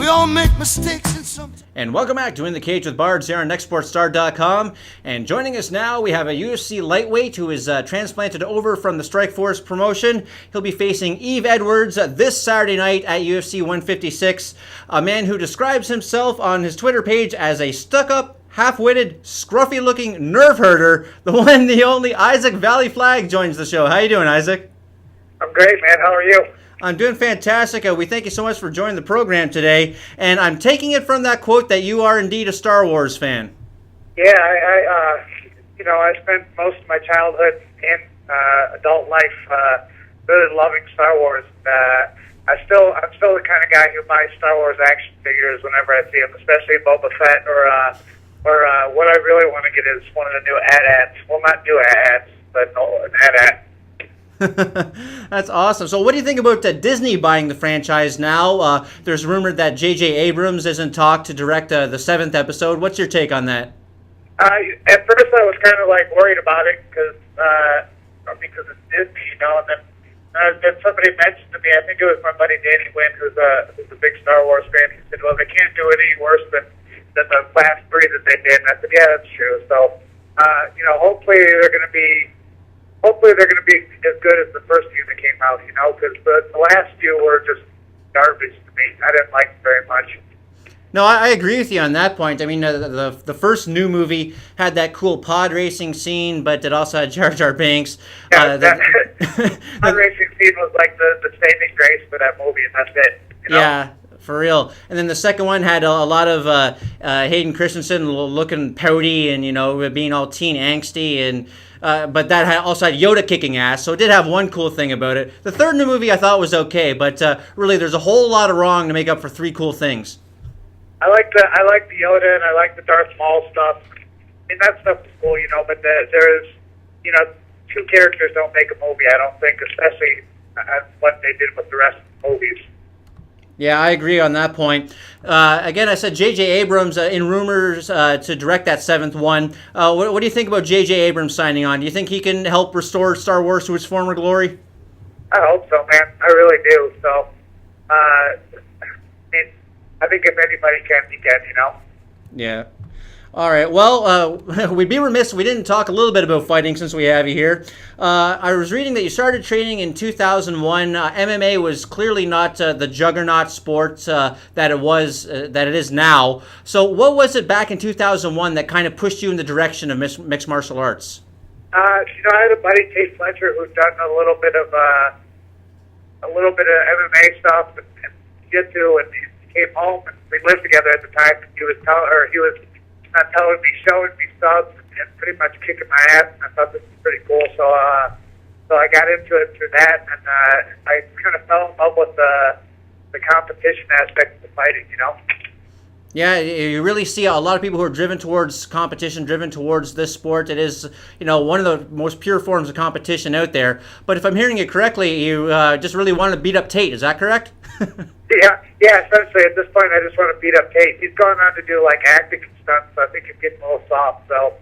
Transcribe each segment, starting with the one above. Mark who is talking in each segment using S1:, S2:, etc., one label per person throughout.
S1: We all make mistakes and sometimes.
S2: And welcome back to In the Cage with Bards here on Nextsportstar.com. And joining us now, we have a UFC Lightweight who is transplanted over from the Strikeforce promotion. He'll be facing Yves Edwards this Saturday night at UFC 156. A man who describes himself on his Twitter page as a stuck-up, half-witted, scruffy-looking nerve herder. The one, the only Isaac Vallie-Flagg joins the show. How you doing, Isaac?
S3: I'm great, man. How are you?
S2: I'm doing fantastic. We thank you so much for joining the program today. And I'm taking it from that quote that you are indeed a Star Wars fan.
S3: Yeah, I spent most of my childhood and adult life really loving Star Wars. I'm still the kind of guy who buys Star Wars action figures whenever I see them, especially Boba Fett or what I really want to get is one of the new AT-ATs. Well, not new AT-ATs, but an AT-AT.
S2: That's awesome. So what do you think about Disney buying the franchise now? There's rumored that J.J. Abrams is in talk to direct the 7th episode. What's your take on that?
S3: At first I was kind of worried about it because it's Disney, and then somebody mentioned to me, I think it was my buddy Danny Wynn, who's a big Star Wars fan. He said, well, they can't do it any worse than the last 3 that they did. And I said, yeah, that's true. So, hopefully they're going to be as good as the first few that came out, because the last few were just garbage to me. I didn't like them very much.
S2: No, I agree with you on that point. I mean, the first new movie had that cool pod racing scene, but it also had Jar Jar Binks.
S3: Yeah, pod racing scene was like the saving grace for that movie, and that's it.
S2: Yeah. For real. And then the second one had a lot of Hayden Christensen looking pouty and, being all teen angsty. And but that also had Yoda kicking ass. So it did have one cool thing about it. The third new movie I thought was okay. But really, there's a whole lot of wrong to make up for 3 cool things.
S3: I like the Yoda and I like the Darth Maul stuff. I mean, that stuff is cool, but there's, 2 characters don't make a movie, I don't think, especially what they did with the rest of the movies.
S2: Yeah, I agree on that point. Again, I said J.J. Abrams in rumors to direct that 7th one. What do you think about J.J. Abrams signing on? Do you think he can help restore Star Wars to its former glory?
S3: I hope so, man. I really do. So, I think if anybody can, he can,
S2: Yeah. All right. Well, we'd be remiss if we didn't talk a little bit about fighting since we have you here. I was reading that you started training in 2001. MMA was clearly not the juggernaut sport that it is now. So, what was it back in 2001 that kind of pushed you in the direction of mixed martial arts?
S3: I had a buddy, Tate Fletcher, who'd done a little bit of MMA stuff and jiu-jitsu, and he came home and we lived together at the time. He was showing me subs and pretty much kicking my ass, and I thought this was pretty cool. So I got into it through that, and I kind of fell in love with the competition aspect of the fighting,
S2: Yeah, you really see a lot of people who are driven towards competition, driven towards this sport. It is, one of the most pure forms of competition out there. But if I'm hearing it correctly, you just really want to beat up Tate. Is that correct?
S3: Yeah. Essentially, at this point, I just want to beat up Tate. He's gone on to do acting and stuff, so I think he's getting a little soft. So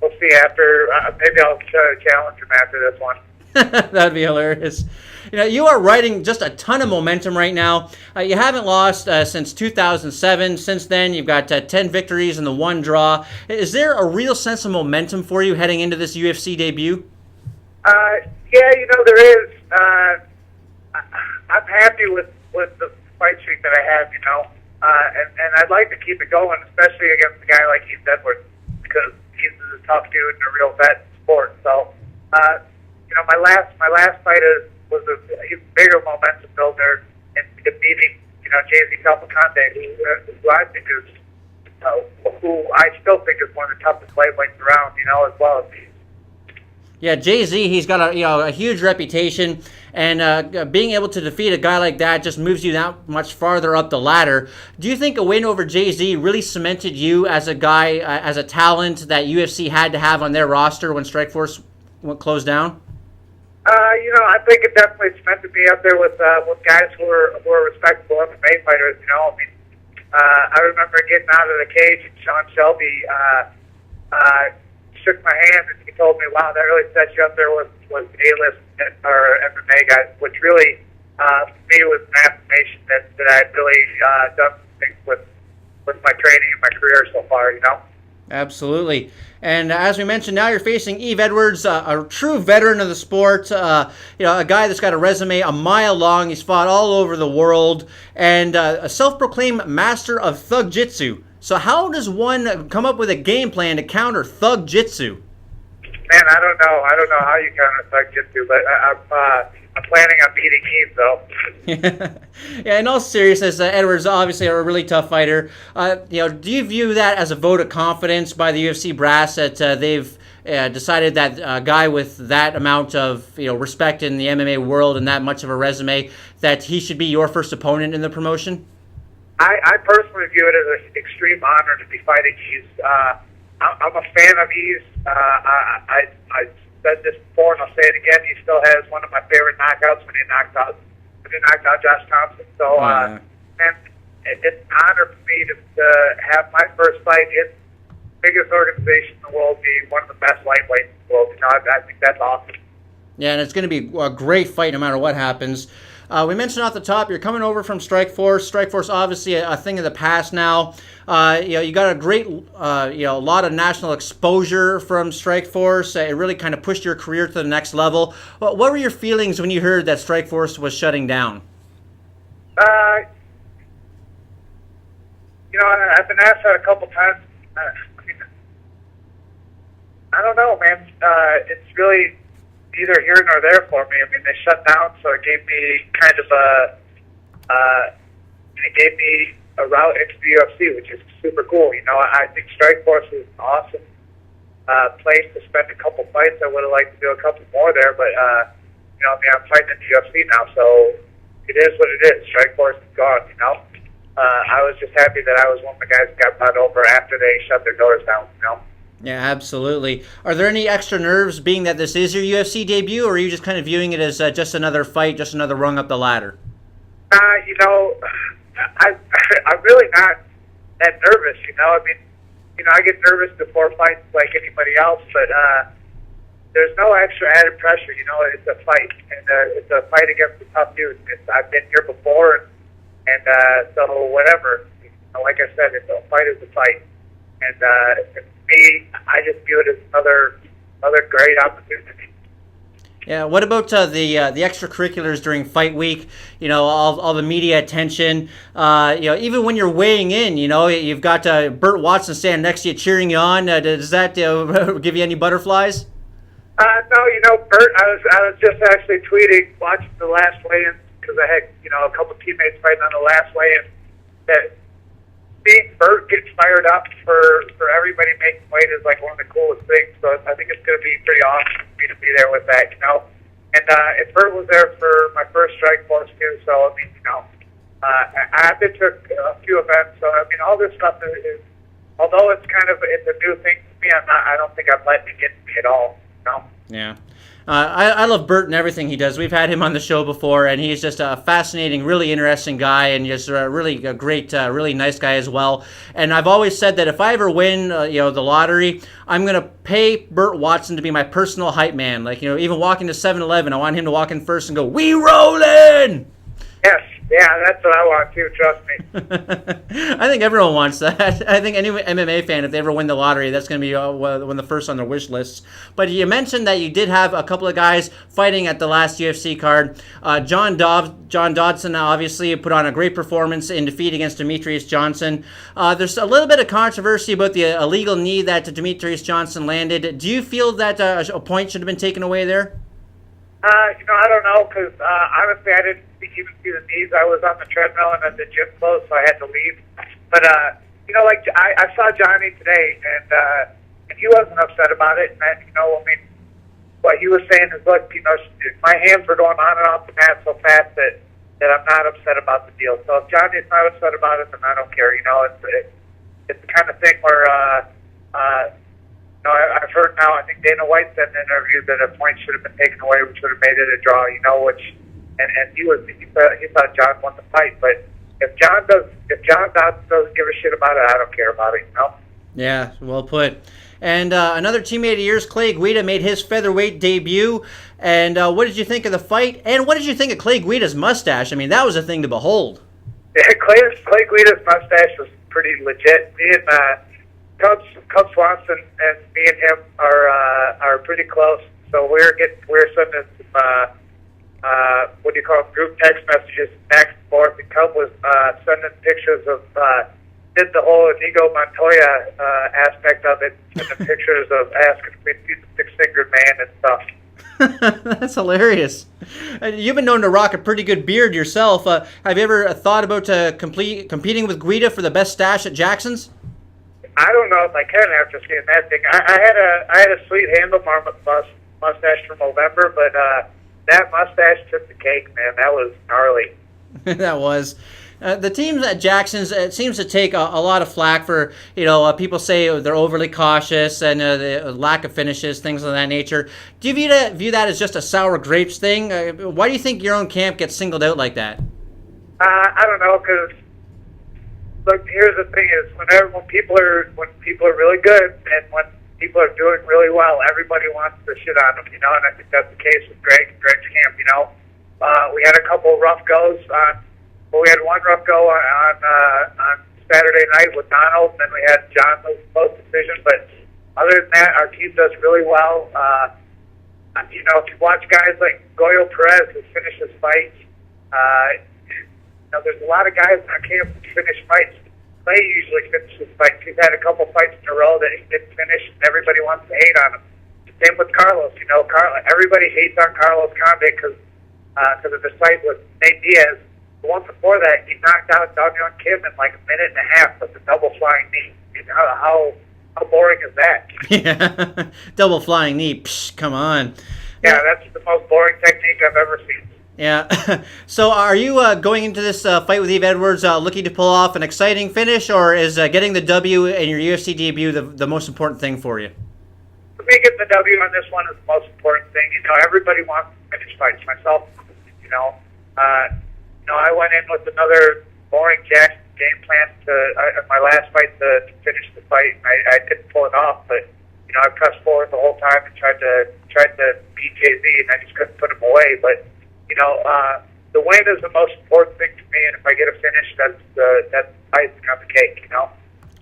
S3: we'll see after. Maybe I'll try to challenge him after this one.
S2: That'd be hilarious. You are riding just a ton of momentum right now. You haven't lost since 2007. Since then, you've got 10 victories and the 1 draw. Is there a real sense of momentum for you heading into this UFC debut?
S3: Yeah, there is. I'm happy with the fight streak that I have, and I'd like to keep it going, especially against a guy like Yves Edwards, because he's a tough dude and a real vet in sport. So, my last fight was a bigger momentum builder in beating, JZ Calpacante, who I think is, who I still think is one of the toughest lightweights around, as well as me.
S2: Yeah, Jay-Z, he's got a huge reputation, and being able to defeat a guy like that just moves you that much farther up the ladder. Do you think a win over Jay-Z really cemented you as a guy, as a talent that UFC had to have on their roster when Strikeforce closed down?
S3: I think it definitely cemented me up there with guys who are respectable MMA fighters. I remember getting out of the cage and Sean Shelby shook my hand and he told me, "Wow, that really set you up there with A-list or MMA guys," which really for me was an affirmation that I'd really done some things career so far, you know?
S2: Absolutely. And as we mentioned, now you're facing Yves Edwards, a true veteran of the sport, a guy that's got a resume a mile long. He's fought all over the world, and a self-proclaimed master of thug jitsu. So how does one come up with a game plan to counter thug jitsu?
S3: Man, I don't know. I don't know how you counter thug jitsu, but I'm planning on beating Yves, though.
S2: Yeah, in all seriousness, Edwards obviously a really tough fighter. Do you view that as a vote of confidence by the UFC brass that they've decided that a guy with that amount of respect in the MMA world and that much of a resume, that he should be your first opponent in the promotion?
S3: I personally view it as an extreme honor to be fighting Yves. I'm a fan of Yves. I said this before, and I'll say it again. He still has one of my favorite knockouts when he knocked out Josh Thompson. So, and it's an honor for me to have my first fight in the biggest organization in the world, be one of the best lightweights in the world. I think that's awesome. Yeah,
S2: and it's going to be a great fight no matter what happens. We mentioned off the top, you're coming over from Strikeforce. Strikeforce, obviously a thing of the past now. You got a great, a lot of national exposure from Strikeforce. It really kind of pushed your career to the next level. What were your feelings when you heard that Strikeforce was shutting down?
S3: I've been asked that a couple times. I don't know, man. It's really neither here nor there for me. I mean, they shut down, so it gave me kind of a route into the UFC, which is super cool. I think Strikeforce is an awesome place to spend a couple fights. I would have liked to do a couple more there, but I'm fighting in the UFC now, so it is what it is. Strikeforce is gone. I was just happy that I was one of the guys that got brought over after they shut their doors down.
S2: Yeah, absolutely. Are there any extra nerves being that this is your UFC debut, or are you just kind of viewing it as just another fight, just another rung up the ladder?
S3: I'm really not that nervous, I mean, I get nervous before fights like anybody else, but there's no extra added pressure, it's a fight, and it's a fight against a tough dude. I've been here before, and so whatever. Like I said, a fight is a fight. And me, I just view it as another great opportunity.
S2: Yeah. What about the extracurriculars during fight week? All the media attention. Even when you're weighing in, you've got Burt Watson standing next to you, cheering you on. Does that give you any butterflies?
S3: No, Burt. I was just actually watching the last weigh-in because I had a couple teammates fighting on the last weigh-in. That seeing Burt get fired up for everybody making weight is like one of the coolest things. So I think it's going to be pretty awesome for me to be there with that, And Burt was there for my first Strikeforce too. So I mean, I've been to a few events. So I mean, all this stuff is although it's a new thing to me. I don't think I'm letting it get to me at all.
S2: Yeah. I love Burt and everything he does. We've had him on the show before, and he's just a fascinating, really interesting guy, and just a great, really nice guy as well. And I've always said that if I ever win, the lottery, I'm going to pay Burt Watson to be my personal hype man. Like, even walking to 7-Eleven, I want him to walk in first and go, "We rollin'!"
S3: Yes. Yeah, that's what I want too, trust me.
S2: I think everyone wants that. I think any MMA fan, if they ever win the lottery, that's going to be one of the first on their wish lists. But you mentioned that you did have a couple of guys fighting at the last UFC card. John Dodson, obviously, put on a great performance in defeat against Demetrius Johnson. There's a little bit of controversy about the illegal knee that Demetrius Johnson landed. Do you feel that a point should have been taken away there?
S3: I don't know, because honestly, I didn't even see the knees. I was on the treadmill and at the gym closed, so I had to leave. But, I saw Johnny today, and he wasn't upset about it. And, what he was saying is, look, my hands were going on and off the mat so fast that I'm not upset about the deal. So if Johnny's not upset about it, then I don't care. It's the kind of thing where, I've heard now, I think Dana White said in an interview that a point should have been taken away, which would have made it a draw, and he thought John won the fight. But if John doesn't give a shit about it, I don't care about it,
S2: Yeah, well put. And another teammate of yours, Clay Guida, made his featherweight debut. And what did you think of the fight? And what did you think of Clay Guida's mustache? I mean, that was a thing to behold.
S3: Yeah, Clay Guida's mustache was pretty legit. Me and Cubs Watson and me and him are pretty close. So we're sending some what do you call them, group text messages back and forth. And Cub was sending pictures of did the whole Inigo Montoya aspect of it, sending pictures of asking if we'd see the six-fingered man and stuff.
S2: That's hilarious. You've been known to rock a pretty good beard yourself. Have you ever thought about competing with Guida for the best stash at Jackson's?
S3: I don't know if I can after seeing that thing. I had a sweet handlebar mustache from November, but that mustache took the cake, man. That was gnarly.
S2: That was. The teams at Jackson's, it seems to take a lot of flack for, people say they're overly cautious and the lack of finishes, things of that nature. Do you view that as just a sour grapes thing? Why do you think your own camp gets singled out like that?
S3: I don't know, because look, here's the thing: is when people are really good and when people are doing really well, everybody wants to shit on them, and I think that's the case with Greg's camp. We had a couple rough goes on. Well, we had one rough go on Saturday night with Donald, and then we had John lose close decision. But other than that, our team does really well. If you watch guys like Goyo Perez who finishes fights, there's a lot of guys in our camp who finish fights. Clay usually finishes fights. He's had a couple fights in a row that he didn't finish, and everybody wants to hate on him. Same with Carlos. Everybody hates on Carlos Condit because of the fight with Nate Diaz. The one before that, he knocked out Dong-Young Kim in like a minute and a half with a double flying knee. How boring is that?
S2: Yeah, double flying knee. Psh, come on.
S3: Yeah, that's the most boring technique I've ever seen.
S2: Yeah. So are you going into this fight with Yves Edwards looking to pull off an exciting finish, or is getting the W in your UFC debut the most important thing for you?
S3: For me, getting the W on this one is the most important thing. Everybody wants to finish fights. Myself, I went in with another boring Jackson game plan my last fight to finish the fight. I didn't pull it off, but I pressed forward the whole time and tried to beat JZ, and I just couldn't put him away. But the win is the most important thing to me, and if I get a finish, that's icing on the cake.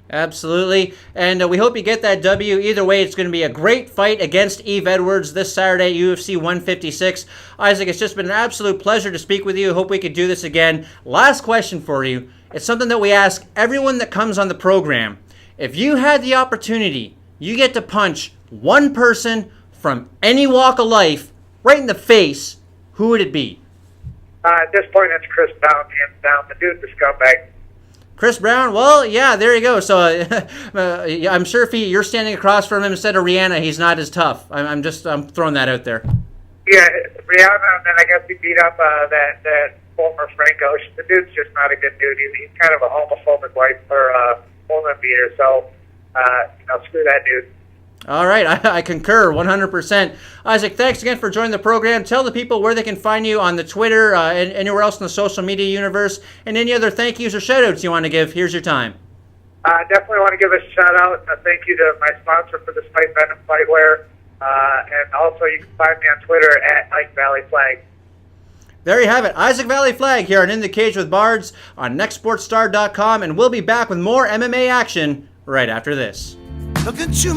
S2: Absolutely, and we hope you get that W. Either way, it's going to be a great fight against Yves Edwards this Saturday at UFC 156. Isaac, it's just been an absolute pleasure to speak with you. Hope we could do this again. Last question for you. It's something that we ask everyone that comes on the program. If you had the opportunity, you get to punch one person from any walk of life right in the face, who would it be?
S3: At this point, it's Chris Brown, hands down. The dude's a scumbag.
S2: Chris Brown? Well, yeah, there you go. So I'm sure if you're standing across from him instead of Rihanna, he's not as tough. I'm throwing that out there.
S3: Yeah, Rihanna, and then I guess he beat up that former Franco. The dude's just not a good dude. He's kind of a homophobic wife or woman beater. So, screw that dude.
S2: All right, I concur 100%. Isaac, thanks again for joining the program. Tell the people where they can find you on the Twitter and anywhere else in the social media universe, and any other thank yous or shout-outs you want to give. Here's your time.
S3: Definitely want to give a shout-out and a thank you to my sponsor for this fight, Venom Fightwear, and also you can find me on Twitter at Ike Vallie-Flagg.
S2: There you have it. Isaac Vallie-Flagg here on In the Cage with Bards on Nextsportstar.com, and we'll be back with more MMA action right after this.
S1: Look at you.